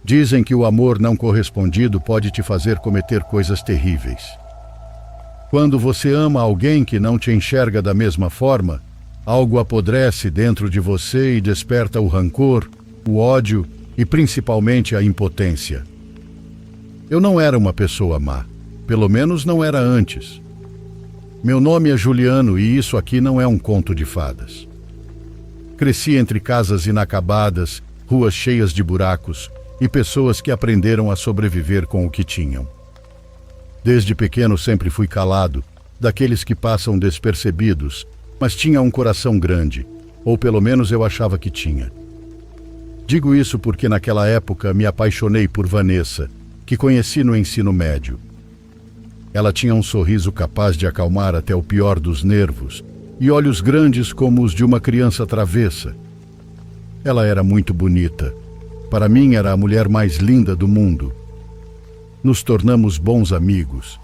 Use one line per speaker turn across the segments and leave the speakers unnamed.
Dizem que o amor não correspondido pode te fazer cometer coisas terríveis. Quando você ama alguém que não te enxerga da mesma forma, algo apodrece dentro de você e desperta o rancor, o ódio e principalmente a impotência. Eu não era uma pessoa má, pelo menos não era antes. Meu nome é Juliano e isso aqui não é um conto de fadas. Cresci entre casas inacabadas, ruas cheias de buracos e pessoas que aprenderam a sobreviver com o que tinham. Desde pequeno sempre fui calado, daqueles que passam despercebidos, mas tinha um coração grande, ou pelo menos eu achava que tinha. Digo isso porque naquela época me apaixonei por Vanessa, que conheci no ensino médio. Ela tinha um sorriso capaz de acalmar até o pior dos nervos e olhos grandes como os de uma criança travessa. Ela era muito bonita. Para mim era a mulher mais linda do mundo. Nos tornamos bons amigos.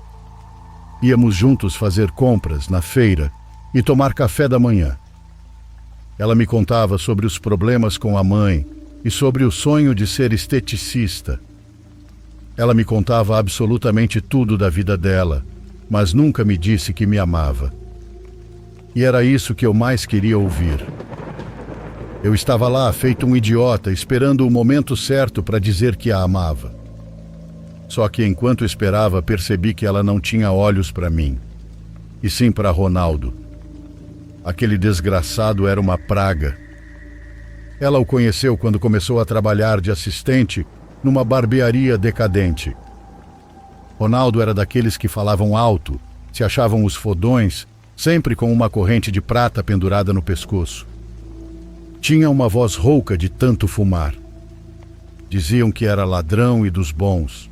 Íamos juntos fazer compras na feira e tomar café da manhã. Ela me contava sobre os problemas com a mãe e sobre o sonho de ser esteticista. Ela me contava absolutamente tudo da vida dela, mas nunca me disse que me amava. E era isso que eu mais queria ouvir. Eu estava lá, feito um idiota, esperando o momento certo para dizer que a amava. Só que enquanto esperava, percebi que ela não tinha olhos para mim, e sim para Ronaldo. Aquele desgraçado era uma praga. Ela o conheceu quando começou a trabalhar de assistente numa barbearia decadente. Ronaldo era daqueles que falavam alto, se achavam os fodões, sempre com uma corrente de prata pendurada no pescoço. Tinha uma voz rouca de tanto fumar. Diziam que era ladrão e dos bons.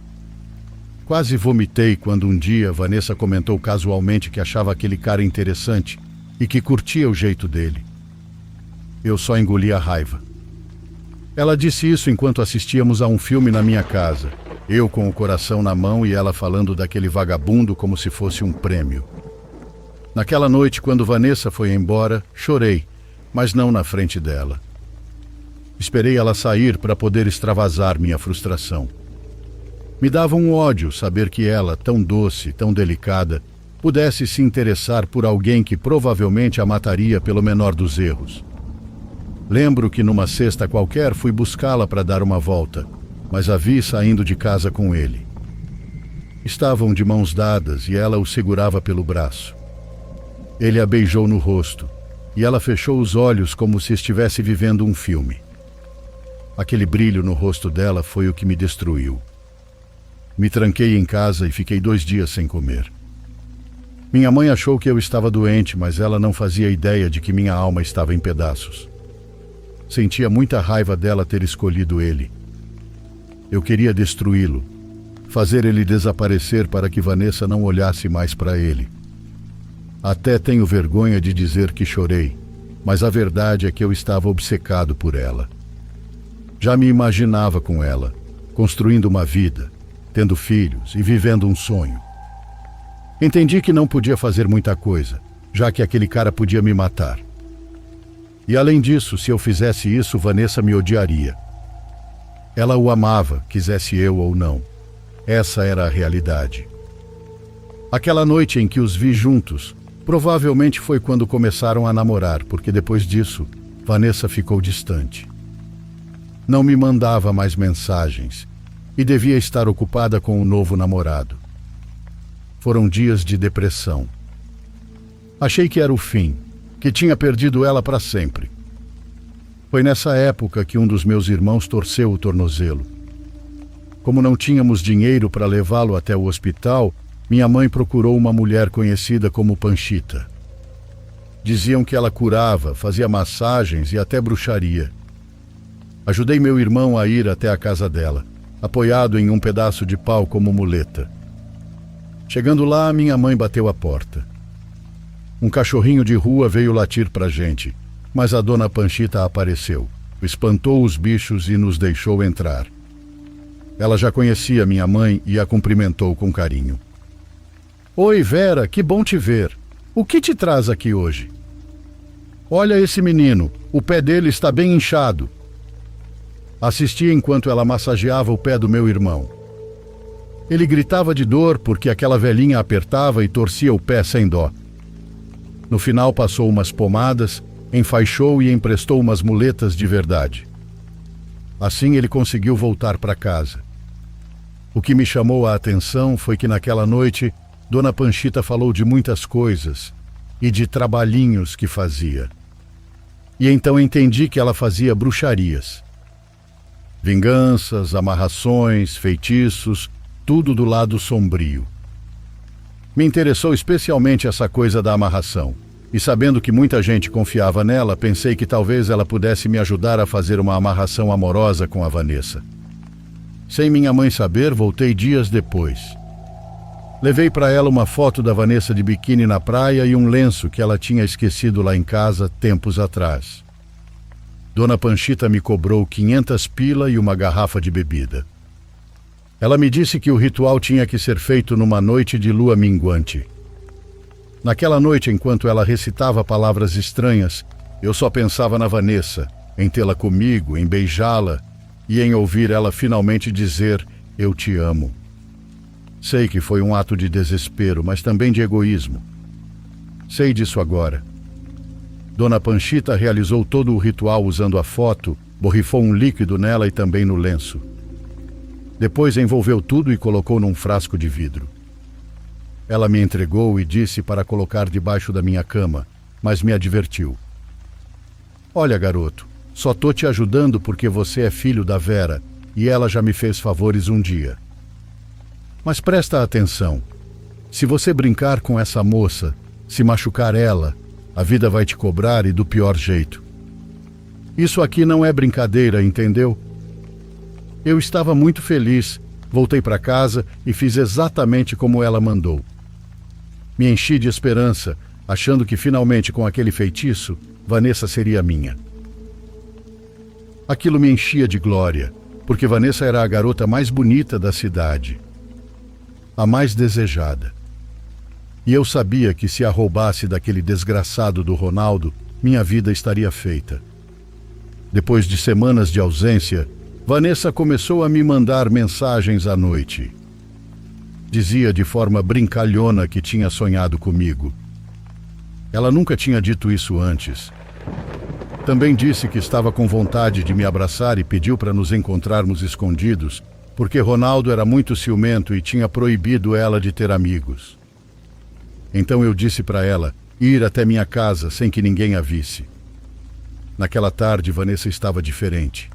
Quase vomitei quando um dia Vanessa comentou casualmente que achava aquele cara interessante e que curtia o jeito dele. Eu só engoli a raiva. Ela disse isso enquanto assistíamos a um filme na minha casa, eu com o coração na mão e ela falando daquele vagabundo como se fosse um prêmio. Naquela noite, quando Vanessa foi embora, chorei, mas não na frente dela. Esperei ela sair para poder extravasar minha frustração. Me dava um ódio saber que ela, tão doce, tão delicada, pudesse se interessar por alguém que provavelmente a mataria pelo menor dos erros. Lembro que numa sexta qualquer fui buscá-la para dar uma volta, mas a vi saindo de casa com ele. Estavam de mãos dadas e ela o segurava pelo braço. Ele a beijou no rosto e ela fechou os olhos como se estivesse vivendo um filme. Aquele brilho no rosto dela foi o que me destruiu. Me tranquei em casa e fiquei 2 dias sem comer. Minha mãe achou que eu estava doente, mas ela não fazia ideia de que minha alma estava em pedaços. Sentia muita raiva dela ter escolhido ele. Eu queria destruí-lo, fazer ele desaparecer para que Vanessa não olhasse mais para ele. Até tenho vergonha de dizer que chorei, mas a verdade é que eu estava obcecado por ela. Já me imaginava com ela, construindo uma vida, tendo filhos e vivendo um sonho. Entendi que não podia fazer muita coisa, já que aquele cara podia me matar. E além disso, se eu fizesse isso, Vanessa me odiaria. Ela o amava, quisesse eu ou não. Essa era a realidade. Aquela noite em que os vi juntos, provavelmente foi quando começaram a namorar, porque depois disso, Vanessa ficou distante. Não me mandava mais mensagens e devia estar ocupada com o novo namorado. Foram dias de depressão. Achei que era o fim, que tinha perdido ela para sempre. Foi nessa época que um dos meus irmãos torceu o tornozelo. Como não tínhamos dinheiro para levá-lo até o hospital, minha mãe procurou uma mulher conhecida como Panchita. Diziam que ela curava, fazia massagens e até bruxaria. Ajudei meu irmão a ir até a casa dela, apoiado em um pedaço de pau como muleta. Chegando lá, minha mãe bateu a porta. Um cachorrinho de rua veio latir pra gente, mas a dona Panchita apareceu, espantou os bichos e nos deixou entrar. Ela já conhecia minha mãe e a cumprimentou com carinho. Oi, Vera, que bom te ver. O que te traz aqui hoje? Olha esse menino, o pé dele está bem inchado. Assisti enquanto ela massageava o pé do meu irmão. Ele gritava de dor porque aquela velhinha apertava e torcia o pé sem dó. No final passou umas pomadas, enfaixou e emprestou umas muletas de verdade. Assim ele conseguiu voltar para casa. O que me chamou a atenção foi que naquela noite Dona Panchita falou de muitas coisas e de trabalhinhos que fazia. E então entendi que ela fazia bruxarias. Vinganças, amarrações, feitiços, tudo do lado sombrio. Me interessou especialmente essa coisa da amarração. E sabendo que muita gente confiava nela, pensei que talvez ela pudesse me ajudar a fazer uma amarração amorosa com a Vanessa. Sem minha mãe saber, voltei dias depois. Levei para ela uma foto da Vanessa de biquíni na praia e um lenço que ela tinha esquecido lá em casa tempos atrás. Dona Panchita me cobrou 500 pila e uma garrafa de bebida. Ela me disse que o ritual tinha que ser feito numa noite de lua minguante. Naquela noite, enquanto ela recitava palavras estranhas, eu só pensava na Vanessa, em tê-la comigo, em beijá-la e em ouvir ela finalmente dizer "eu te amo". Sei que foi um ato de desespero, mas também de egoísmo. Sei disso agora. Dona Panchita realizou todo o ritual usando a foto, borrifou um líquido nela e também no lenço. Depois envolveu tudo e colocou num frasco de vidro. Ela me entregou e disse para colocar debaixo da minha cama, mas me advertiu. "Olha, garoto, só tô te ajudando porque você é filho da Vera e ela já me fez favores um dia. Mas presta atenção. Se você brincar com essa moça, se machucar ela, a vida vai te cobrar e do pior jeito. Isso aqui não é brincadeira, entendeu?" Eu estava muito feliz, voltei para casa e fiz exatamente como ela mandou. Me enchi de esperança, achando que finalmente com aquele feitiço, Vanessa seria minha. Aquilo me enchia de glória, porque Vanessa era a garota mais bonita da cidade, a mais desejada. E eu sabia que se a roubasse daquele desgraçado do Ronaldo, minha vida estaria feita. Depois de semanas de ausência, Vanessa começou a me mandar mensagens à noite. Dizia de forma brincalhona que tinha sonhado comigo. Ela nunca tinha dito isso antes. Também disse que estava com vontade de me abraçar e pediu para nos encontrarmos escondidos, porque Ronaldo era muito ciumento e tinha proibido ela de ter amigos. Então eu disse para ela ir até minha casa sem que ninguém a visse. Naquela tarde, Vanessa estava diferente.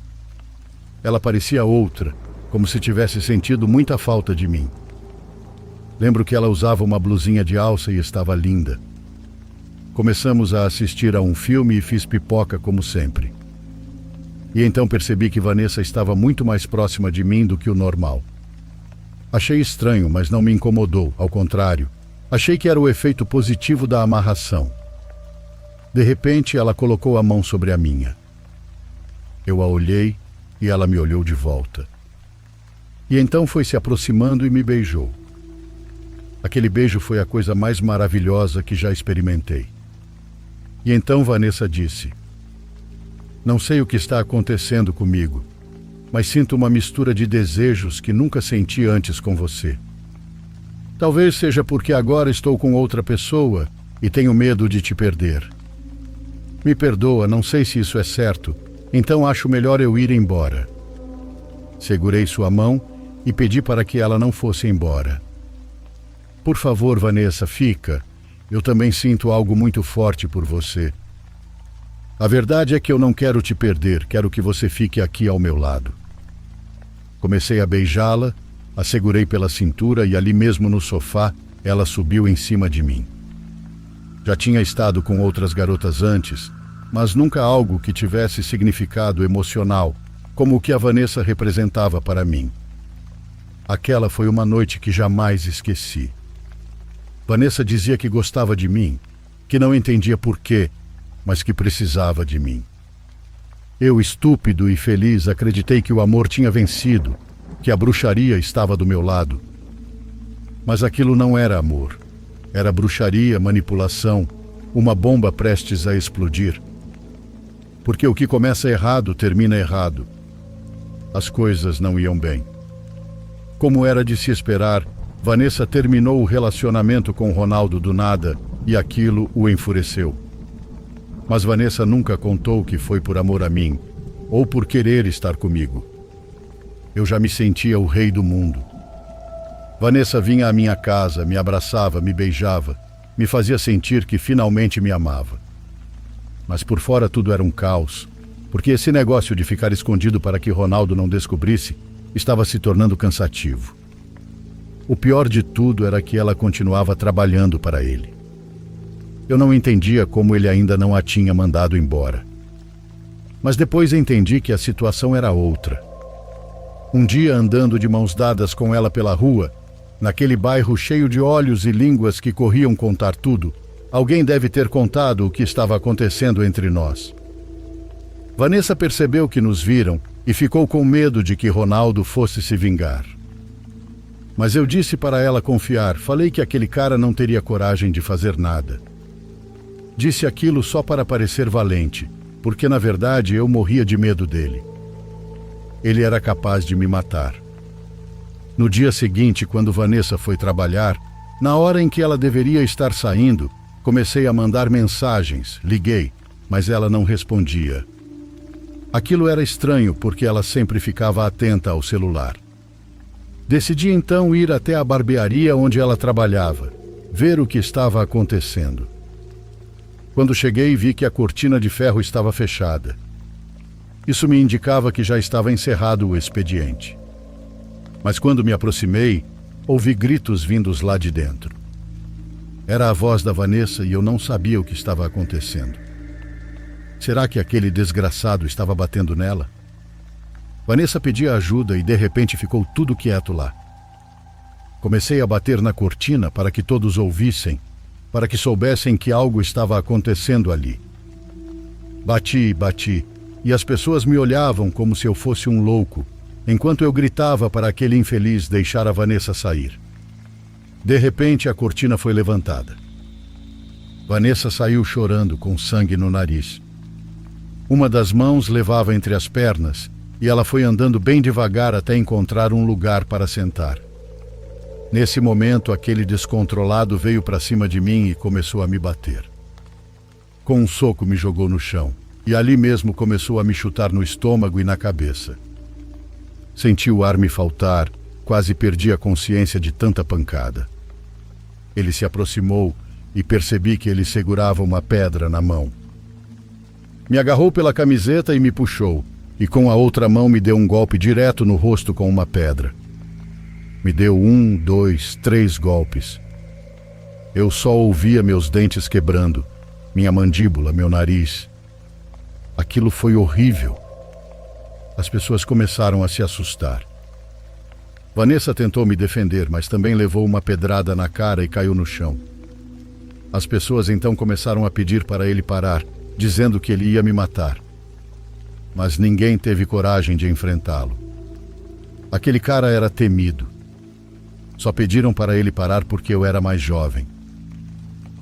Ela parecia outra, como se tivesse sentido muita falta de mim. Lembro que ela usava uma blusinha de alça e estava linda. Começamos a assistir a um filme e fiz pipoca como sempre. E então percebi que Vanessa estava muito mais próxima de mim do que o normal. Achei estranho, mas não me incomodou, ao contrário. Achei que era o efeito positivo da amarração. De repente, ela colocou a mão sobre a minha. Eu a olhei e ela me olhou de volta. E então foi se aproximando e me beijou. Aquele beijo foi a coisa mais maravilhosa que já experimentei. E então Vanessa disse: "Não sei o que está acontecendo comigo, mas sinto uma mistura de desejos que nunca senti antes com você. Talvez seja porque agora estou com outra pessoa e tenho medo de te perder. Me perdoa, não sei se isso é certo, então acho melhor eu ir embora." Segurei sua mão e pedi para que ela não fosse embora. "Por favor, Vanessa, fica. Eu também sinto algo muito forte por você. A verdade é que eu não quero te perder, quero que você fique aqui ao meu lado." Comecei a beijá-la, a segurei pela cintura e ali mesmo no sofá, ela subiu em cima de mim. Já tinha estado com outras garotas antes, mas nunca algo que tivesse significado emocional, como o que a Vanessa representava para mim. Aquela foi uma noite que jamais esqueci. Vanessa dizia que gostava de mim, que não entendia por quê, mas que precisava de mim. Eu, estúpido e feliz, acreditei que o amor tinha vencido, que a bruxaria estava do meu lado. Mas aquilo não era amor. Era bruxaria, manipulação, uma bomba prestes a explodir. Porque o que começa errado termina errado. as coisas não iam bem. Como era de se esperar, Vanessa terminou o relacionamento com Ronaldo do nada e aquilo o enfureceu. Mas Vanessa nunca contou que foi por amor a mim ou por querer estar comigo. Eu já me sentia o rei do mundo. Vanessa vinha à minha casa, me abraçava, me beijava, me fazia sentir que finalmente me amava. Mas por fora tudo era um caos, porque esse negócio de ficar escondido para que Ronaldo não descobrisse estava se tornando cansativo. O pior de tudo era que ela continuava trabalhando para ele. Eu não entendia como ele ainda não a tinha mandado embora. Mas depois entendi que a situação era outra. Um dia, andando de mãos dadas com ela pela rua, naquele bairro cheio de olhos e línguas que corriam contar tudo, alguém deve ter contado o que estava acontecendo entre nós. Vanessa percebeu que nos viram e ficou com medo de que Ronaldo fosse se vingar. Mas eu disse para ela confiar, falei que aquele cara não teria coragem de fazer nada. Disse aquilo só para parecer valente, porque na verdade eu morria de medo dele. Ele era capaz de me matar. No dia seguinte, quando Vanessa foi trabalhar, na hora em que ela deveria estar saindo, comecei a mandar mensagens, liguei, mas ela não respondia. Aquilo era estranho porque ela sempre ficava atenta ao celular. Decidi então ir até a barbearia onde ela trabalhava, ver o que estava acontecendo. Quando cheguei, vi que a cortina de ferro estava fechada. Isso me indicava que já estava encerrado o expediente. Mas quando me aproximei, ouvi gritos vindos lá de dentro. Era a voz da Vanessa e eu não sabia o que estava acontecendo. Será que aquele desgraçado estava batendo nela? Vanessa pedia ajuda e de repente ficou tudo quieto lá. Comecei a bater na cortina para que todos ouvissem, para que soubessem que algo estava acontecendo ali. Bati, e as pessoas me olhavam como se eu fosse um louco, enquanto eu gritava para aquele infeliz deixar a Vanessa sair. De repente, a cortina foi levantada. Vanessa saiu chorando, com sangue no nariz. Uma das mãos levava entre as pernas e ela foi andando bem devagar até encontrar um lugar para sentar. Nesse momento, aquele descontrolado veio para cima de mim e começou a me bater. Com um soco me jogou no chão e ali mesmo começou a me chutar no estômago e na cabeça. Senti o ar me faltar, quase perdi a consciência de tanta pancada. Ele se aproximou e percebi que ele segurava uma pedra na mão. Me agarrou pela camiseta e me puxou, e com a outra mão me deu um golpe direto no rosto com uma pedra. Me deu 1, 2, 3 golpes. Eu só ouvia meus dentes quebrando, minha mandíbula, meu nariz. Aquilo foi horrível. As pessoas começaram a se assustar. Vanessa tentou me defender, mas também levou uma pedrada na cara e caiu no chão. As pessoas então começaram a pedir para ele parar, dizendo que ele ia me matar. Mas ninguém teve coragem de enfrentá-lo. Aquele cara era temido. Só pediram para ele parar porque eu era mais jovem.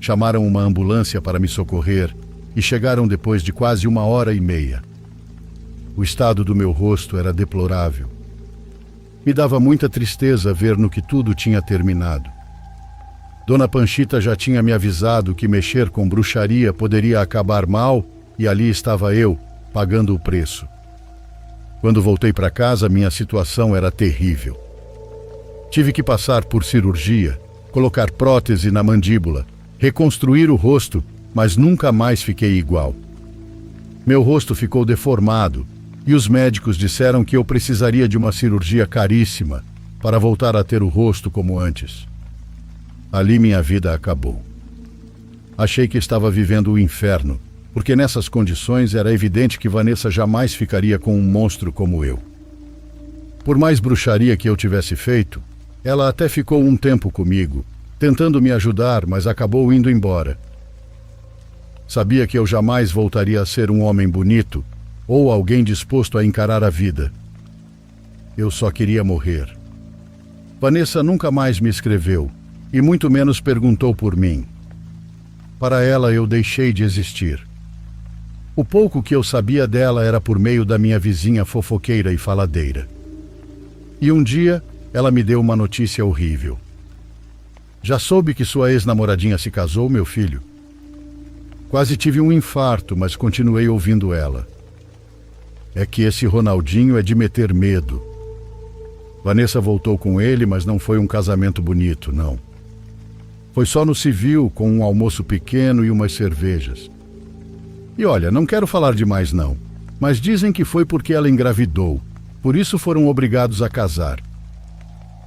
Chamaram uma ambulância para me socorrer e chegaram depois de quase 1h30. O estado do meu rosto era deplorável. Me dava muita tristeza ver no que tudo tinha terminado. Dona Panchita já tinha me avisado que mexer com bruxaria poderia acabar mal e ali estava eu, pagando o preço. Quando voltei para casa, minha situação era terrível. Tive que passar por cirurgia, colocar prótese na mandíbula, reconstruir o rosto, mas nunca mais fiquei igual. Meu rosto ficou deformado e os médicos disseram que eu precisaria de uma cirurgia caríssima para voltar a ter o rosto como antes. Ali minha vida acabou. Achei que estava vivendo o inferno, porque nessas condições era evidente que Vanessa jamais ficaria com um monstro como eu. Por mais bruxaria que eu tivesse feito, ela até ficou um tempo comigo, tentando me ajudar, mas acabou indo embora. Sabia que eu jamais voltaria a ser um homem bonito ou alguém disposto a encarar a vida. Eu só queria morrer. Vanessa nunca mais me escreveu e muito menos perguntou por mim. Para ela eu deixei de existir. O pouco que eu sabia dela era por meio da minha vizinha fofoqueira e faladeira. E um dia, ela me deu uma notícia horrível. Já soube que sua ex-namoradinha se casou, meu filho? Quase tive um infarto, mas continuei ouvindo ela. É que esse Ronaldinho é de meter medo. Vanessa voltou com ele, mas não foi um casamento bonito, não. Foi só no civil, com um almoço pequeno e umas cervejas. E olha, não quero falar demais não, mas dizem que foi porque ela engravidou. Por isso foram obrigados a casar.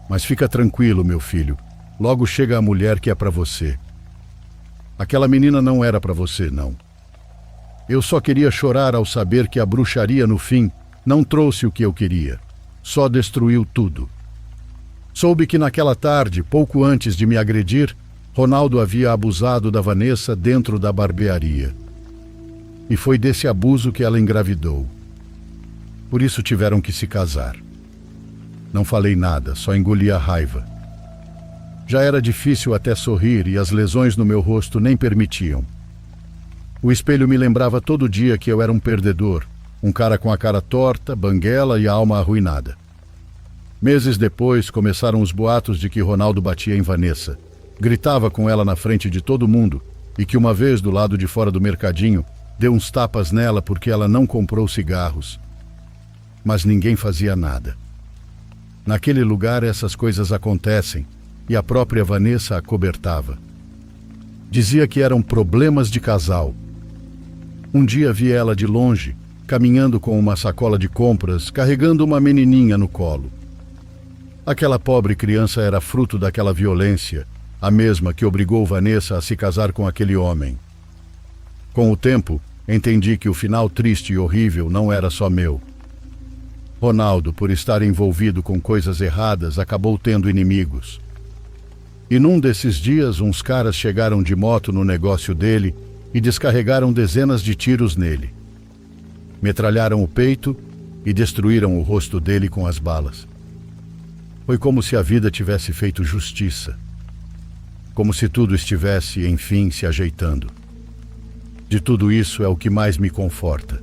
Mas fica tranquilo, meu filho. Logo chega a mulher que é para você. Aquela menina não era para você, não. Eu só queria chorar ao saber que a bruxaria, no fim, não trouxe o que eu queria. Só destruiu tudo. Soube que naquela tarde, pouco antes de me agredir, Ronaldo havia abusado da Vanessa dentro da barbearia. E foi desse abuso que ela engravidou. Por isso tiveram que se casar. Não falei nada, só engoli a raiva. Já era difícil até sorrir e as lesões no meu rosto nem permitiam. O espelho me lembrava todo dia que eu era um perdedor, um cara com a cara torta, banguela e a alma arruinada. Meses depois, começaram os boatos de que Ronaldo batia em Vanessa. Gritava com ela na frente de todo mundo e que uma vez, do lado de fora do mercadinho, deu uns tapas nela porque ela não comprou cigarros. Mas ninguém fazia nada. Naquele lugar essas coisas acontecem e a própria Vanessa a cobertava. Dizia que eram problemas de casal. Um dia vi ela de longe, caminhando com uma sacola de compras, carregando uma menininha no colo. Aquela pobre criança era fruto daquela violência, a mesma que obrigou Vanessa a se casar com aquele homem. Com o tempo, entendi que o final triste e horrível não era só meu. Ronaldo, por estar envolvido com coisas erradas, acabou tendo inimigos. E num desses dias, uns caras chegaram de moto no negócio dele e descarregaram dezenas de tiros nele. Metralharam o peito e destruíram o rosto dele com as balas. Foi como se a vida tivesse feito justiça. Como se tudo estivesse, enfim, se ajeitando. De tudo isso é o que mais me conforta.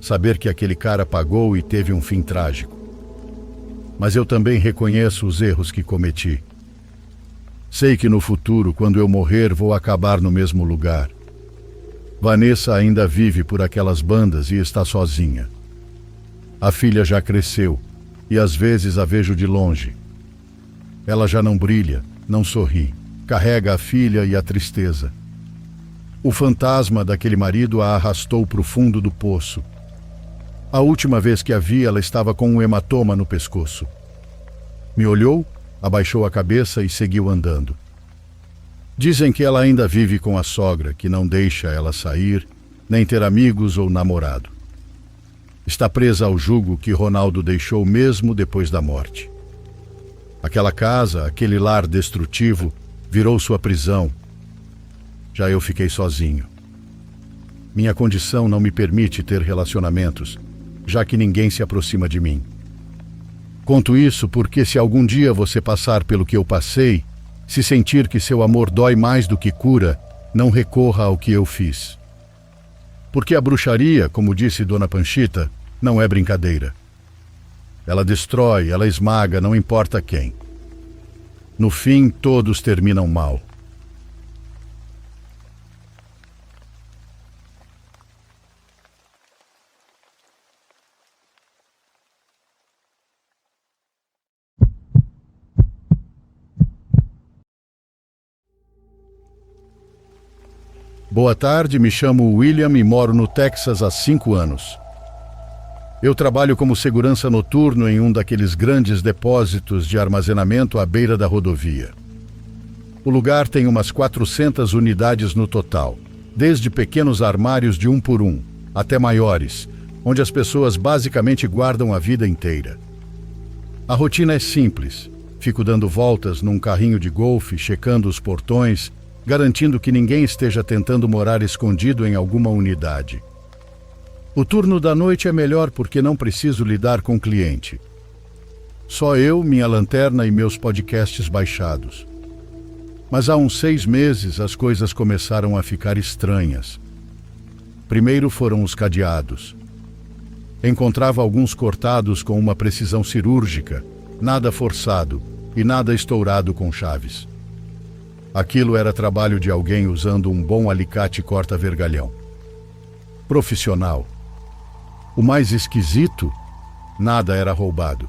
Saber que aquele cara pagou e teve um fim trágico. Mas eu também reconheço os erros que cometi. Sei que no futuro, quando eu morrer, vou acabar no mesmo lugar. Vanessa ainda vive por aquelas bandas e está sozinha. A filha já cresceu e às vezes a vejo de longe. Ela já não brilha, não sorri, carrega a filha e a tristeza. O fantasma daquele marido a arrastou para o fundo do poço. A última vez que a vi, ela estava com um hematoma no pescoço. Me olhou, abaixou a cabeça e seguiu andando. Dizem que ela ainda vive com a sogra, que não deixa ela sair, nem ter amigos ou namorado. Está presa ao jugo que Ronaldo deixou mesmo depois da morte. Aquela casa, aquele lar destrutivo, virou sua prisão. Já eu fiquei sozinho. Minha condição não me permite ter relacionamentos, já que ninguém se aproxima de mim. Conto isso porque se algum dia você passar pelo que eu passei, se sentir que seu amor dói mais do que cura, não recorra ao que eu fiz. Porque a bruxaria, como disse Dona Panchita, não é brincadeira. Ela destrói, ela esmaga, não importa quem. No fim, todos terminam mal. Boa tarde, me chamo William e moro no Texas há 5 anos. Eu trabalho como segurança noturno em um daqueles grandes depósitos de armazenamento à beira da rodovia. O lugar tem umas 400 unidades no total, desde pequenos armários de 1 por 1, até maiores, onde as pessoas basicamente guardam a vida inteira. A rotina é simples. Fico dando voltas num carrinho de golfe, checando os portões, garantindo que ninguém esteja tentando morar escondido em alguma unidade. O turno da noite é melhor porque não preciso lidar com cliente. Só eu, minha lanterna e meus podcasts baixados. Mas há uns 6 meses as coisas começaram a ficar estranhas. Primeiro foram os cadeados. Encontrava alguns cortados com uma precisão cirúrgica, nada forçado e nada estourado com chaves. Aquilo era trabalho de alguém usando um bom alicate corta-vergalhão. Profissional. O mais esquisito, nada era roubado.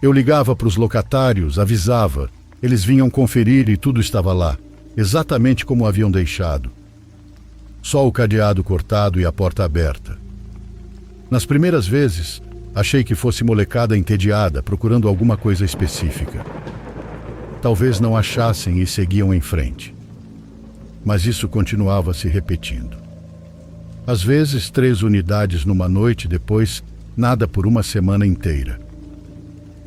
Eu ligava para os locatários, avisava, eles vinham conferir e tudo estava lá, exatamente como haviam deixado. Só o cadeado cortado e a porta aberta. Nas primeiras vezes, achei que fosse molecada entediada, procurando alguma coisa específica. Talvez não achassem e seguiam em frente. Mas isso continuava se repetindo. Às vezes, 3 unidades numa noite, depois, nada por uma semana inteira.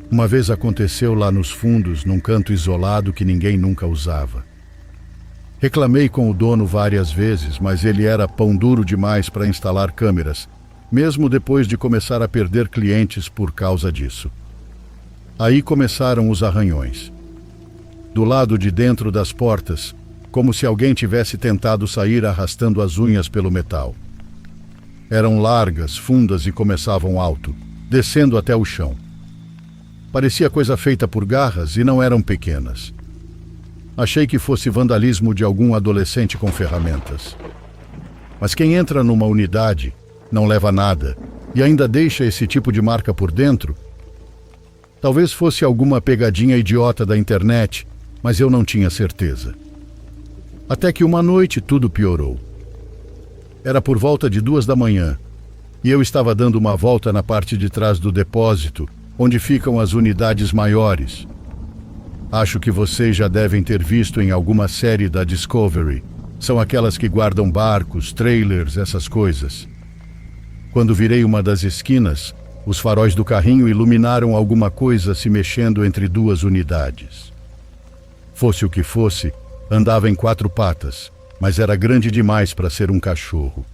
Uma vez aconteceu lá nos fundos, num canto isolado que ninguém nunca usava. Reclamei com o dono várias vezes, mas ele era pão duro demais para instalar câmeras, mesmo depois de começar a perder clientes por causa disso. Aí começaram os arranhões. Do lado de dentro das portas, como se alguém tivesse tentado sair arrastando as unhas pelo metal. Eram largas, fundas e começavam alto, descendo até o chão. Parecia coisa feita por garras e não eram pequenas. Achei que fosse vandalismo de algum adolescente com ferramentas. Mas quem entra numa unidade, não leva nada e ainda deixa esse tipo de marca por dentro? Talvez fosse alguma pegadinha idiota da internet, mas eu não tinha certeza. Até que uma noite tudo piorou. Era por volta de 2 da manhã e eu estava dando uma volta na parte de trás do depósito, onde ficam as unidades maiores. Acho que vocês já devem ter visto em alguma série da Discovery. São aquelas que guardam barcos, trailers, essas coisas. Quando virei uma das esquinas, os faróis do carrinho iluminaram alguma coisa se mexendo entre 2 unidades. Fosse o que fosse, andava em 4 patas, mas era grande demais para ser um cachorro.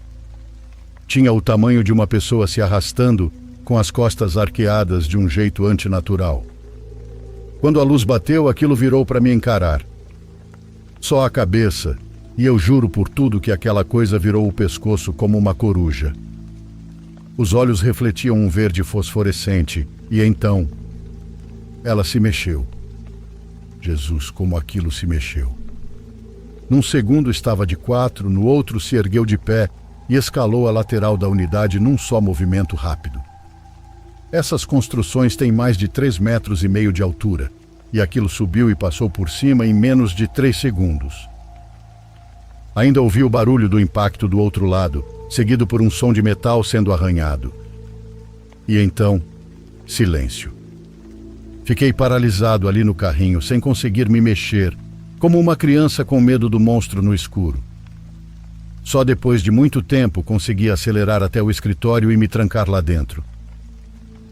Tinha o tamanho de uma pessoa se arrastando, com as costas arqueadas de um jeito antinatural. Quando a luz bateu, aquilo virou para me encarar. Só a cabeça, e eu juro por tudo que aquela coisa virou o pescoço como uma coruja. Os olhos refletiam um verde fosforescente, e então, ela se mexeu. Jesus, como aquilo se mexeu. Num segundo estava de 4, no outro se ergueu de pé e escalou a lateral da unidade num só movimento rápido. Essas construções têm mais de 3,5 metros de altura, e aquilo subiu e passou por cima em menos de 3 segundos. Ainda ouvi o barulho do impacto do outro lado, seguido por um som de metal sendo arranhado. E então, silêncio. Fiquei paralisado ali no carrinho, sem conseguir me mexer, como uma criança com medo do monstro no escuro. Só depois de muito tempo consegui acelerar até o escritório e me trancar lá dentro.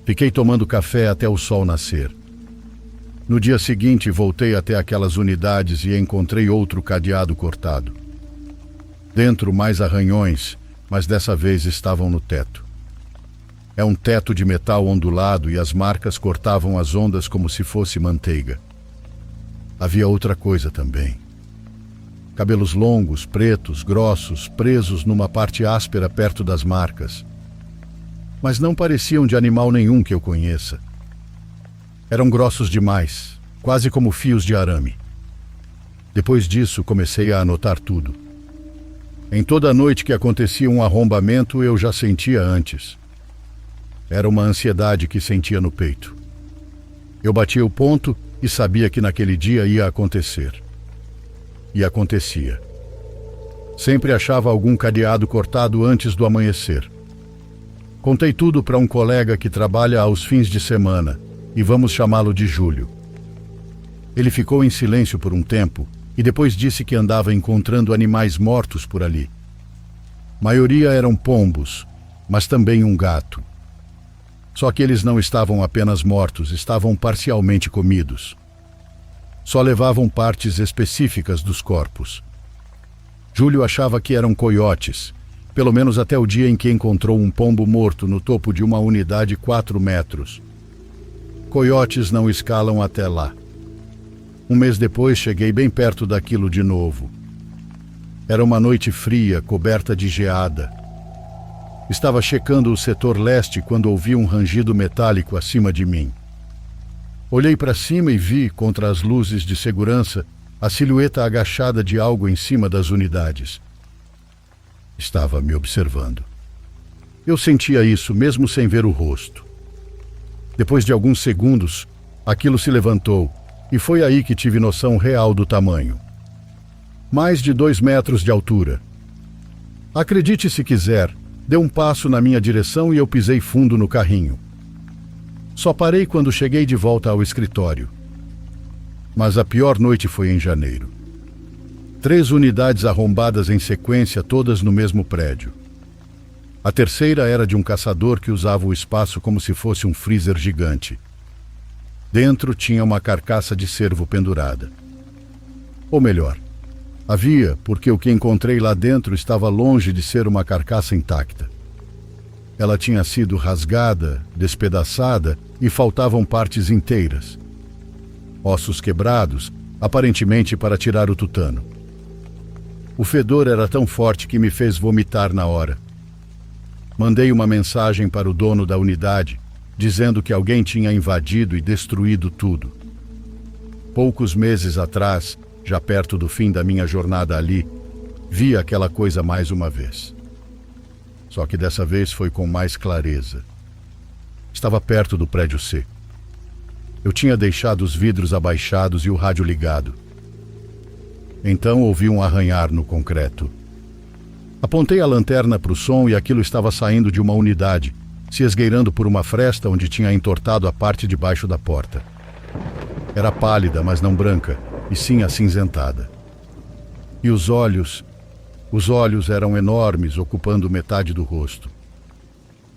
Fiquei tomando café até o sol nascer. No dia seguinte, voltei até aquelas unidades e encontrei outro cadeado cortado. Dentro, mais arranhões, mas dessa vez estavam no teto. É um teto de metal ondulado e as marcas cortavam as ondas como se fosse manteiga. Havia outra coisa também. Cabelos longos, pretos, grossos, presos numa parte áspera perto das marcas. Mas não pareciam de animal nenhum que eu conheça. Eram grossos demais, quase como fios de arame. Depois disso, comecei a anotar tudo. Em toda noite que acontecia um arrombamento, eu já sentia antes. Era uma ansiedade que sentia no peito. Eu batia o ponto e sabia que naquele dia ia acontecer. E acontecia. Sempre achava algum cadeado cortado antes do amanhecer. Contei tudo para um colega que trabalha aos fins de semana, e vamos chamá-lo de Júlio. Ele ficou em silêncio por um tempo e depois disse que andava encontrando animais mortos por ali. Maioria eram pombos, mas também um gato. Só que eles não estavam apenas mortos, estavam parcialmente comidos. Só levavam partes específicas dos corpos. Júlio achava que eram coiotes, pelo menos até o dia em que encontrou um pombo morto no topo de uma unidade 4 metros. Coiotes não escalam até lá. Um mês depois cheguei bem perto daquilo de novo. Era uma noite fria, coberta de geada. Estava checando o setor leste quando ouvi um rangido metálico acima de mim. Olhei para cima e vi, contra as luzes de segurança, a silhueta agachada de algo em cima das unidades. Estava me observando. Eu sentia isso mesmo sem ver o rosto. Depois de alguns segundos, aquilo se levantou e foi aí que tive noção real do tamanho. Mais de 2 metros de altura. Acredite se quiser, deu um passo na minha direção e eu pisei fundo no carrinho. Só parei quando cheguei de volta ao escritório. Mas a pior noite foi em janeiro. 3 unidades arrombadas em sequência, todas no mesmo prédio. A terceira era de um caçador que usava o espaço como se fosse um freezer gigante. Dentro tinha uma carcaça de cervo pendurada. Ou melhor, havia, porque o que encontrei lá dentro estava longe de ser uma carcaça intacta. Ela tinha sido rasgada, despedaçada e faltavam partes inteiras. Ossos quebrados, aparentemente para tirar o tutano. O fedor era tão forte que me fez vomitar na hora. Mandei uma mensagem para o dono da unidade, dizendo que alguém tinha invadido e destruído tudo. Poucos meses atrás, já perto do fim da minha jornada ali, vi aquela coisa mais uma vez. Só que dessa vez foi com mais clareza. Estava perto do prédio C. Eu tinha deixado os vidros abaixados e o rádio ligado. Então ouvi um arranhar no concreto. Apontei a lanterna para o som e aquilo estava saindo de uma unidade, se esgueirando por uma fresta onde tinha entortado a parte de baixo da porta. Era pálida, mas não branca, e sim acinzentada. E os olhos eram enormes, ocupando metade do rosto.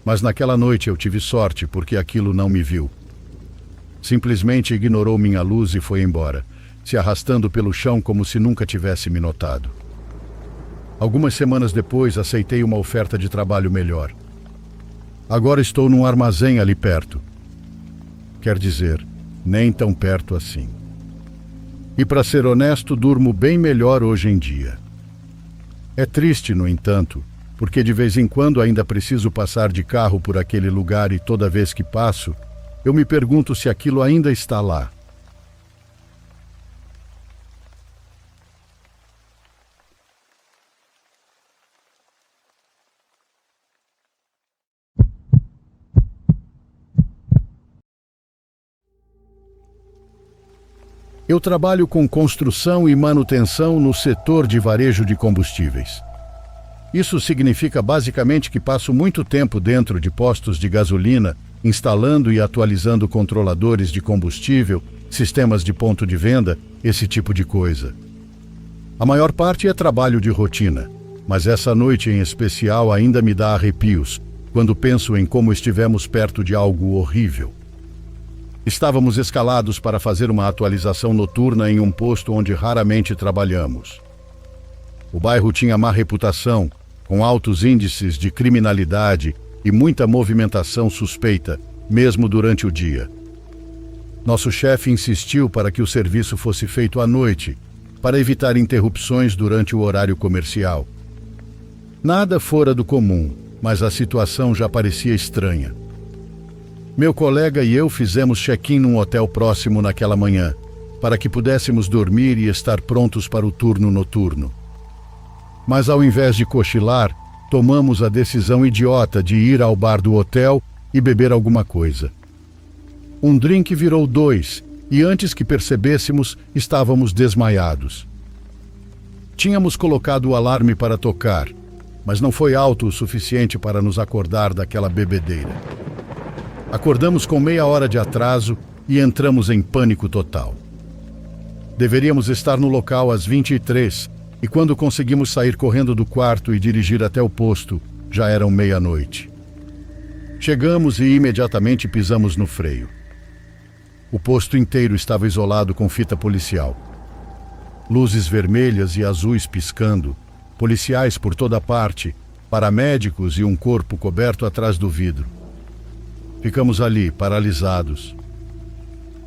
Mas naquela noite eu tive sorte, porque aquilo não me viu. Simplesmente ignorou minha luz e foi embora, se arrastando pelo chão como se nunca tivesse me notado. Algumas semanas depois, aceitei uma oferta de trabalho melhor. Agora estou num armazém ali perto. Quer dizer, nem tão perto assim. E para ser honesto, durmo bem melhor hoje em dia. É triste, no entanto, porque de vez em quando ainda preciso passar de carro por aquele lugar e toda vez que passo, eu me pergunto se aquilo ainda está lá. Eu trabalho com construção e manutenção no setor de varejo de combustíveis. Isso significa basicamente que passo muito tempo dentro de postos de gasolina, instalando e atualizando controladores de combustível, sistemas de ponto de venda, esse tipo de coisa. A maior parte é trabalho de rotina, mas essa noite em especial ainda me dá arrepios, quando penso em como estivemos perto de algo horrível. Estávamos escalados para fazer uma atualização noturna em um posto onde raramente trabalhamos. O bairro tinha má reputação, com altos índices de criminalidade e muita movimentação suspeita, mesmo durante o dia. Nosso chefe insistiu para que o serviço fosse feito à noite, para evitar interrupções durante o horário comercial. Nada fora do comum, mas a situação já parecia estranha. Meu colega e eu fizemos check-in num hotel próximo naquela manhã, para que pudéssemos dormir e estar prontos para o turno noturno. Mas ao invés de cochilar, tomamos a decisão idiota de ir ao bar do hotel e beber alguma coisa. Um drink virou 2, e antes que percebêssemos, estávamos desmaiados. Tínhamos colocado o alarme para tocar, mas não foi alto o suficiente para nos acordar daquela bebedeira. Acordamos com meia hora de atraso e entramos em pânico total. Deveríamos estar no local às 23, e quando conseguimos sair correndo do quarto e dirigir até o posto, já eram meia-noite. Chegamos e imediatamente pisamos no freio. O posto inteiro estava isolado com fita policial. Luzes vermelhas e azuis piscando, policiais por toda parte, paramédicos e um corpo coberto atrás do vidro. Ficamos ali, paralisados.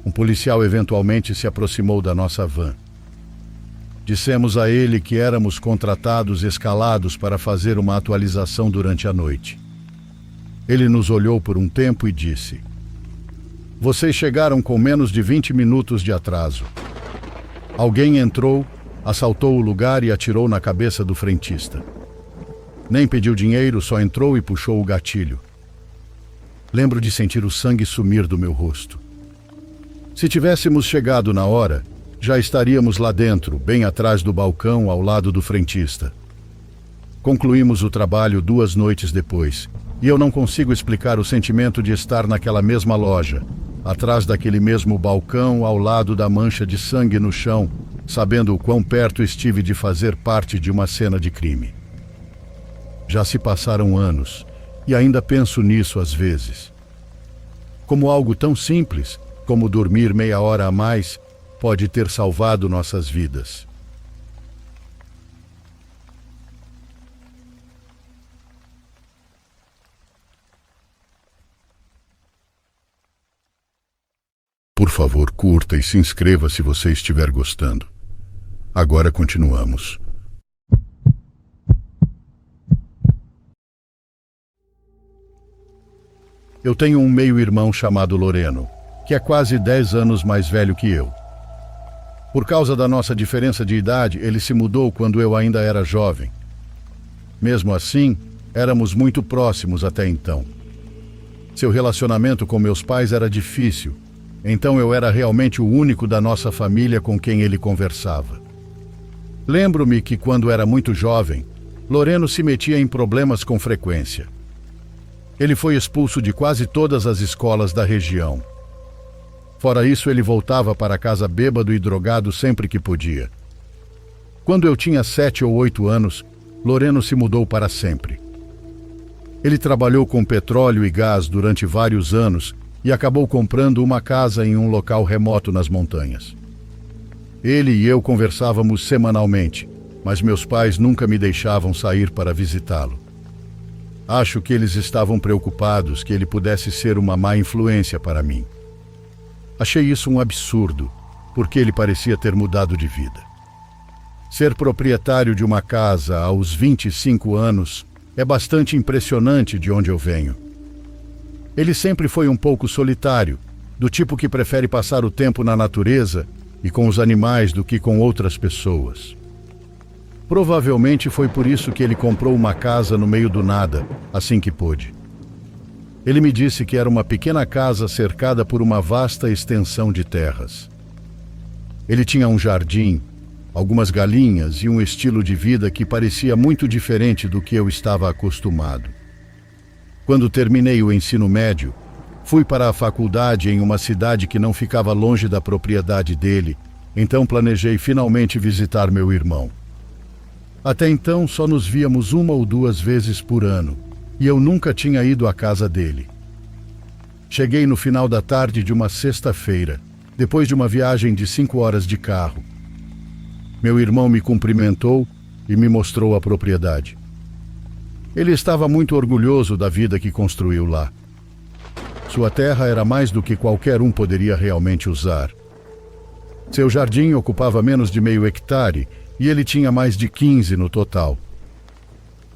Um policial eventualmente se aproximou da nossa van. Dissemos a ele que éramos contratados escalados para fazer uma atualização durante a noite. Ele nos olhou por um tempo e disse: "Vocês chegaram com menos de 20 minutos de atraso." Alguém entrou, assaltou o lugar e atirou na cabeça do frentista. Nem pediu dinheiro, só entrou e puxou o gatilho. Lembro de sentir o sangue sumir do meu rosto. Se tivéssemos chegado na hora, já estaríamos lá dentro, bem atrás do balcão, ao lado do frentista. Concluímos o trabalho 2 noites depois, e eu não consigo explicar o sentimento de estar naquela mesma loja, atrás daquele mesmo balcão, ao lado da mancha de sangue no chão, sabendo o quão perto estive de fazer parte de uma cena de crime. Já se passaram anos, e ainda penso nisso às vezes. Como algo tão simples, como dormir meia hora a mais, pode ter salvado nossas vidas. Por favor, curta e se inscreva se você estiver gostando. Agora continuamos. Eu tenho um meio-irmão chamado Loreno, que é quase 10 anos mais velho que eu. Por causa da nossa diferença de idade, ele se mudou quando eu ainda era jovem. Mesmo assim, éramos muito próximos até então. Seu relacionamento com meus pais era difícil, então eu era realmente o único da nossa família com quem ele conversava. Lembro-me que quando era muito jovem, Loreno se metia em problemas com frequência. Ele foi expulso de quase todas as escolas da região. Fora isso, ele voltava para casa bêbado e drogado sempre que podia. Quando eu tinha 7 ou 8 anos, Loreno se mudou para sempre. Ele trabalhou com petróleo e gás durante vários anos e acabou comprando uma casa em um local remoto nas montanhas. Ele e eu conversávamos semanalmente, mas meus pais nunca me deixavam sair para visitá-lo. Acho que eles estavam preocupados que ele pudesse ser uma má influência para mim. Achei isso um absurdo, porque ele parecia ter mudado de vida. Ser proprietário de uma casa aos 25 anos é bastante impressionante de onde eu venho. Ele sempre foi um pouco solitário, do tipo que prefere passar o tempo na natureza e com os animais do que com outras pessoas. Provavelmente foi por isso que ele comprou uma casa no meio do nada, assim que pôde. Ele me disse que era uma pequena casa cercada por uma vasta extensão de terras. Ele tinha um jardim, algumas galinhas e um estilo de vida que parecia muito diferente do que eu estava acostumado. Quando terminei o ensino médio, fui para a faculdade em uma cidade que não ficava longe da propriedade dele, então planejei finalmente visitar meu irmão. Até então, só nos víamos 1 ou 2 vezes por ano, e eu nunca tinha ido à casa dele. Cheguei no final da tarde de uma sexta-feira, depois de uma viagem de 5 horas de carro. Meu irmão me cumprimentou e me mostrou a propriedade. Ele estava muito orgulhoso da vida que construiu lá. Sua terra era mais do que qualquer um poderia realmente usar. Seu jardim ocupava menos de meio hectare e ele tinha mais de 15 no total.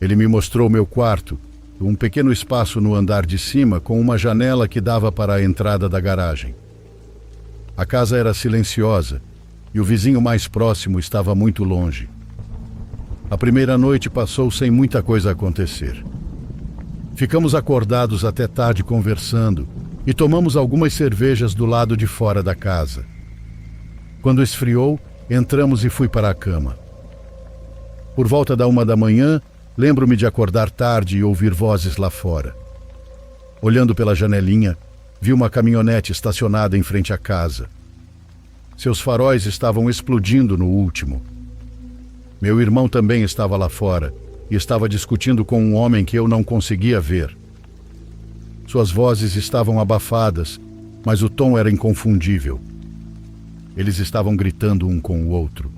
Ele me mostrou meu quarto, um pequeno espaço no andar de cima com uma janela que dava para a entrada da garagem. A casa era silenciosa e o vizinho mais próximo estava muito longe. A primeira noite passou sem muita coisa acontecer. Ficamos acordados até tarde conversando e tomamos algumas cervejas do lado de fora da casa. Quando esfriou, entramos e fui para a cama. Por volta da 1 da manhã, lembro-me de acordar tarde e ouvir vozes lá fora. Olhando pela janelinha, vi uma caminhonete estacionada em frente à casa. Seus faróis estavam explodindo no último. Meu irmão também estava lá fora e estava discutindo com um homem que eu não conseguia ver. Suas vozes estavam abafadas, mas o tom era inconfundível. Eles estavam gritando um com o outro.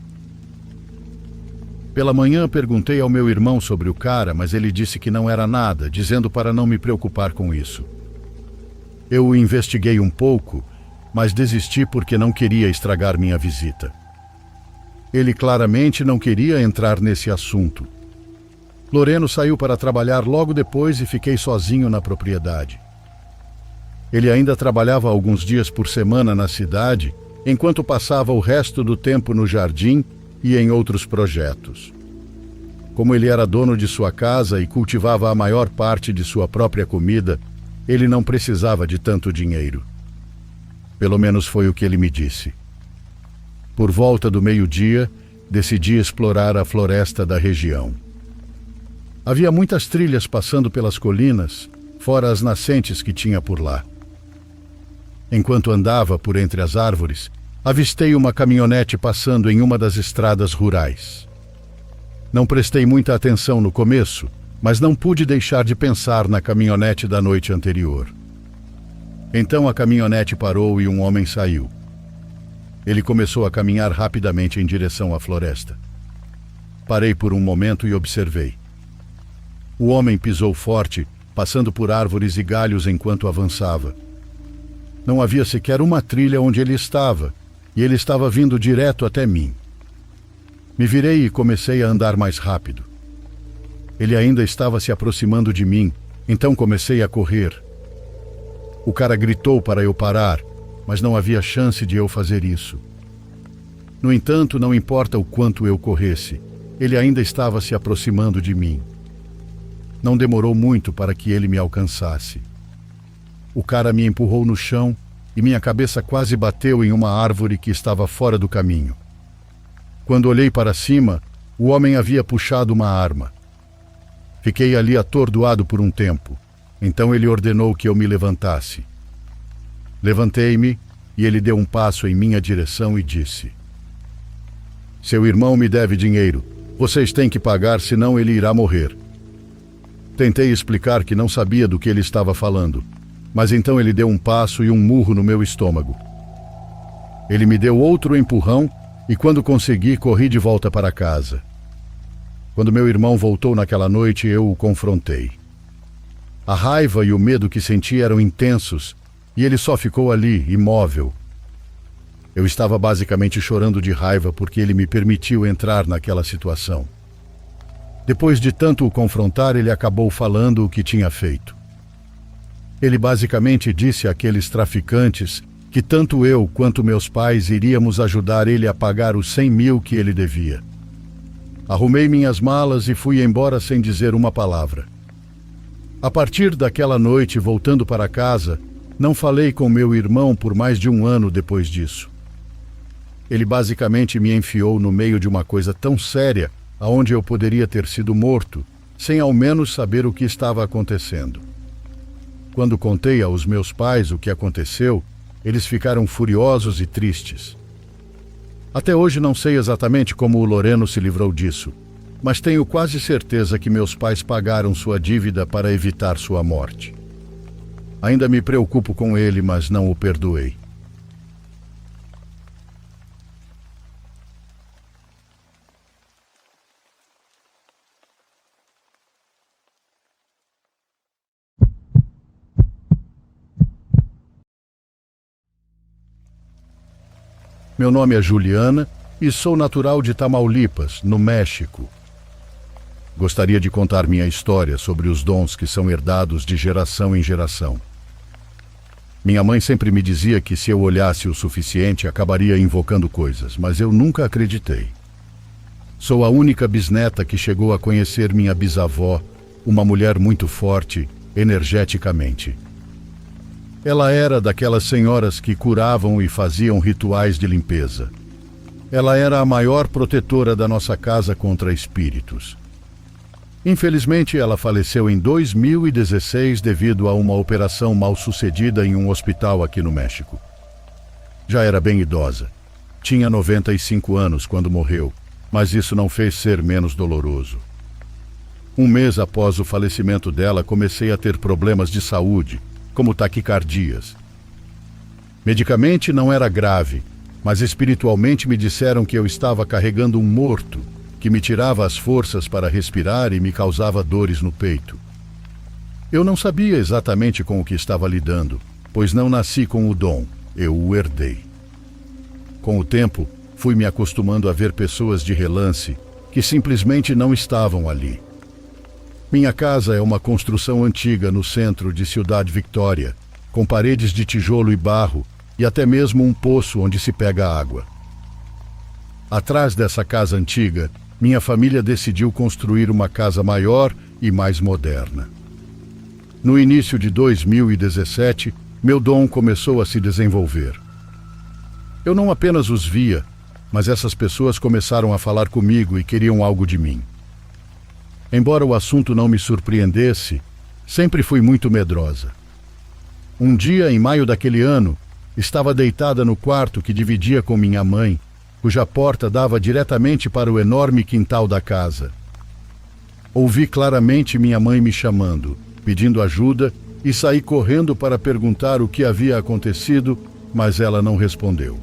Pela manhã perguntei ao meu irmão sobre o cara, mas ele disse que não era nada, dizendo para não me preocupar com isso. Eu o investiguei um pouco, mas desisti porque não queria estragar minha visita. Ele claramente não queria entrar nesse assunto. Loreno saiu para trabalhar logo depois e fiquei sozinho na propriedade. Ele ainda trabalhava alguns dias por semana na cidade, enquanto passava o resto do tempo no jardim e em outros projetos. Como ele era dono de sua casa e cultivava a maior parte de sua própria comida, ele não precisava de tanto dinheiro. Pelo menos foi o que ele me disse. Por volta do meio-dia, decidi explorar a floresta da região. Havia muitas trilhas passando pelas colinas, fora as nascentes que tinha por lá. Enquanto andava por entre as árvores, avistei uma caminhonete passando em uma das estradas rurais. Não prestei muita atenção no começo, mas não pude deixar de pensar na caminhonete da noite anterior. Então a caminhonete parou e um homem saiu. Ele começou a caminhar rapidamente em direção à floresta. Parei por um momento e observei. O homem pisou forte, passando por árvores e galhos enquanto avançava. Não havia sequer uma trilha onde ele estava, e ele estava vindo direto até mim. Me virei e comecei a andar mais rápido. Ele ainda estava se aproximando de mim, então comecei a correr. O cara gritou para eu parar, mas não havia chance de eu fazer isso. No entanto, não importa o quanto eu corresse, ele ainda estava se aproximando de mim. Não demorou muito para que ele me alcançasse. O cara me empurrou no chão e minha cabeça quase bateu em uma árvore que estava fora do caminho. Quando olhei para cima, o homem havia puxado uma arma. Fiquei ali atordoado por um tempo. Então ele ordenou que eu me levantasse. Levantei-me e ele deu um passo em minha direção e disse: "Seu irmão me deve dinheiro. Vocês têm que pagar, senão ele irá morrer." Tentei explicar que não sabia do que ele estava falando, mas então ele deu um passo e um murro no meu estômago. Ele me deu outro empurrão e quando consegui, corri de volta para casa. Quando meu irmão voltou naquela noite, eu o confrontei. A raiva e o medo que senti eram intensos e ele só ficou ali, imóvel. Eu estava basicamente chorando de raiva porque ele me permitiu entrar naquela situação. Depois de tanto o confrontar, ele acabou falando o que tinha feito. Ele basicamente disse àqueles traficantes que tanto eu quanto meus pais iríamos ajudar ele a pagar os 100 mil que ele devia. Arrumei minhas malas e fui embora sem dizer uma palavra. A partir daquela noite, voltando para casa, não falei com meu irmão por mais de um ano depois disso. Ele basicamente me enfiou no meio de uma coisa tão séria, aonde eu poderia ter sido morto, sem ao menos saber o que estava acontecendo. Quando contei aos meus pais o que aconteceu, eles ficaram furiosos e tristes. Até hoje não sei exatamente como o Loreno se livrou disso, mas tenho quase certeza que meus pais pagaram sua dívida para evitar sua morte. Ainda me preocupo com ele, mas não o perdoei. Meu nome é Juliana e sou natural de Tamaulipas, no México. Gostaria de contar minha história sobre os dons que são herdados de geração em geração. Minha mãe sempre me dizia que se eu olhasse o suficiente acabaria invocando coisas, mas eu nunca acreditei. Sou a única bisneta que chegou a conhecer minha bisavó, uma mulher muito forte, energeticamente. Ela era daquelas senhoras que curavam e faziam rituais de limpeza. Ela era a maior protetora da nossa casa contra espíritos. Infelizmente, ela faleceu em 2016 devido a uma operação mal-sucedida em um hospital aqui no México. Já era bem idosa. Tinha 95 anos quando morreu, mas isso não fez ser menos doloroso. Um mês após o falecimento dela, comecei a ter problemas de saúde, como taquicardias. Medicamente não era grave, mas espiritualmente me disseram que eu estava carregando um morto, que me tirava as forças para respirar e me causava dores no peito. Eu não sabia exatamente com o que estava lidando, pois não nasci com o dom, eu o herdei. Com o tempo, fui me acostumando a ver pessoas de relance que simplesmente não estavam ali. Minha casa é uma construção antiga no centro de Ciudad Victoria, com paredes de tijolo e barro e até mesmo um poço onde se pega água. Atrás dessa casa antiga, minha família decidiu construir uma casa maior e mais moderna. No início de 2017, meu dom começou a se desenvolver. Eu não apenas os via, mas essas pessoas começaram a falar comigo e queriam algo de mim. Embora o assunto não me surpreendesse, sempre fui muito medrosa. Um dia, em maio daquele ano, estava deitada no quarto que dividia com minha mãe, cuja porta dava diretamente para o enorme quintal da casa. Ouvi claramente minha mãe me chamando, pedindo ajuda, e saí correndo para perguntar o que havia acontecido, mas ela não respondeu.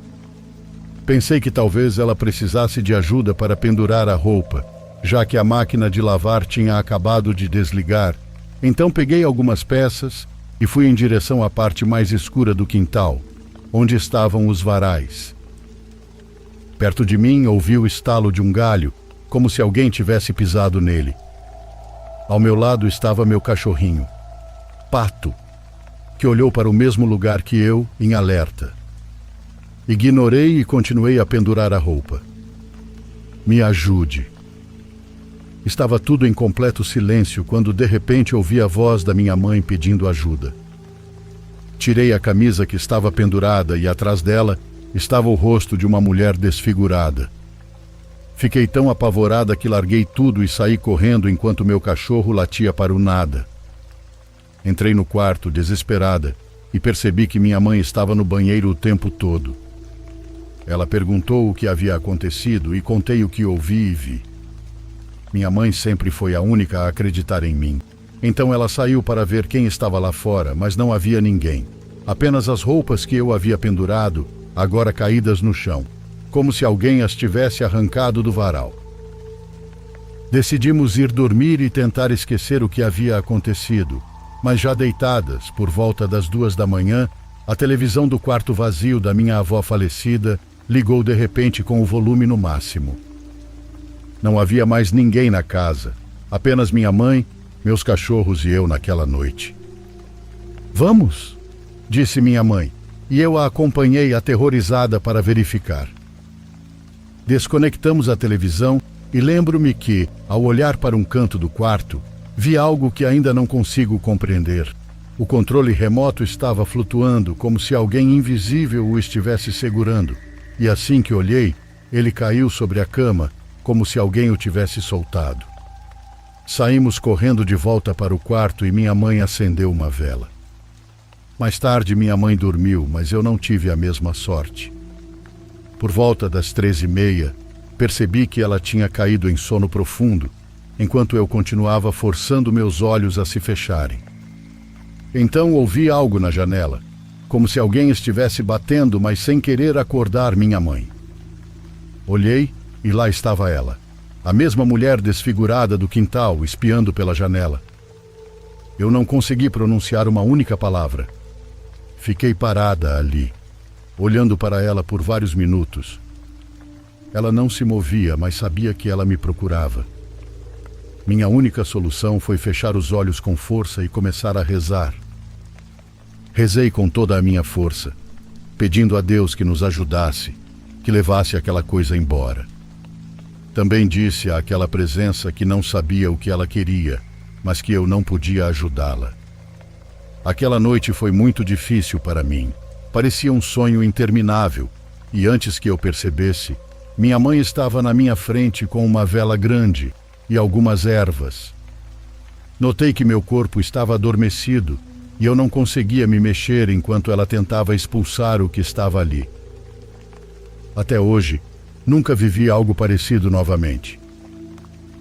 Pensei que talvez ela precisasse de ajuda para pendurar a roupa, já que a máquina de lavar tinha acabado de desligar. Então peguei algumas peças e fui em direção à parte mais escura do quintal, onde estavam os varais. Perto de mim ouvi o estalo de um galho, como se alguém tivesse pisado nele. Ao meu lado estava meu cachorrinho, Pato, que olhou para o mesmo lugar que eu, em alerta. Ignorei e continuei a pendurar a roupa. Me ajude. Estava tudo em completo silêncio quando de repente ouvi a voz da minha mãe pedindo ajuda. Tirei a camisa que estava pendurada e atrás dela estava o rosto de uma mulher desfigurada. Fiquei tão apavorada que larguei tudo e saí correndo enquanto meu cachorro latia para o nada. Entrei no quarto, desesperada, e percebi que minha mãe estava no banheiro o tempo todo. Ela perguntou o que havia acontecido e contei o que ouvi e vi. Minha mãe sempre foi a única a acreditar em mim. Então ela saiu para ver quem estava lá fora, mas não havia ninguém. Apenas as roupas que eu havia pendurado, agora caídas no chão, como se alguém as tivesse arrancado do varal. Decidimos ir dormir e tentar esquecer o que havia acontecido, mas já deitadas, por volta das 2 da manhã, a televisão do quarto vazio da minha avó falecida ligou de repente com o volume no máximo. Não havia mais ninguém na casa, apenas minha mãe, meus cachorros e eu naquela noite. "Vamos", disse minha mãe, e eu a acompanhei aterrorizada para verificar. Desconectamos a televisão e lembro-me que, ao olhar para um canto do quarto, vi algo que ainda não consigo compreender. O controle remoto estava flutuando como se alguém invisível o estivesse segurando, e assim que olhei, ele caiu sobre a cama, como se alguém o tivesse soltado. Saímos correndo de volta para o quarto e minha mãe acendeu uma vela. Mais tarde minha mãe dormiu, mas eu não tive a mesma sorte. Por volta das 3h30, percebi que ela tinha caído em sono profundo, enquanto eu continuava forçando meus olhos a se fecharem. Então ouvi algo na janela, como se alguém estivesse batendo, mas sem querer acordar minha mãe. Olhei e lá estava ela, a mesma mulher desfigurada do quintal, espiando pela janela. Eu não consegui pronunciar uma única palavra. Fiquei parada ali, olhando para ela por vários minutos. Ela não se movia, mas sabia que ela me procurava. Minha única solução foi fechar os olhos com força e começar a rezar. Rezei com toda a minha força, pedindo a Deus que nos ajudasse, que levasse aquela coisa embora. Também disse àquela presença que não sabia o que ela queria, mas que eu não podia ajudá-la. Aquela noite foi muito difícil para mim. Parecia um sonho interminável, e antes que eu percebesse, minha mãe estava na minha frente com uma vela grande e algumas ervas. Notei que meu corpo estava adormecido e eu não conseguia me mexer enquanto ela tentava expulsar o que estava ali. Até hoje, nunca vivi algo parecido novamente.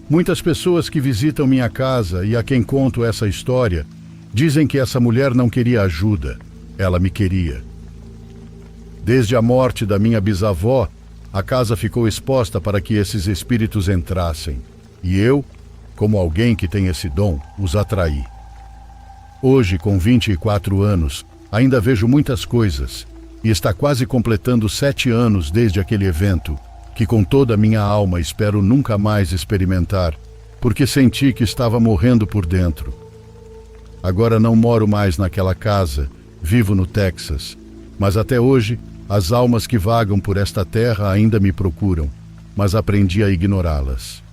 Muitas pessoas que visitam minha casa e a quem conto essa história dizem que essa mulher não queria ajuda, ela me queria. Desde a morte da minha bisavó, a casa ficou exposta para que esses espíritos entrassem, e eu, como alguém que tem esse dom, os atraí. Hoje, com 24 anos, ainda vejo muitas coisas, e está quase completando 7 anos desde aquele evento, que com toda a minha alma espero nunca mais experimentar, porque senti que estava morrendo por dentro. Agora não moro mais naquela casa, vivo no Texas, mas até hoje as almas que vagam por esta terra ainda me procuram, mas aprendi a ignorá-las.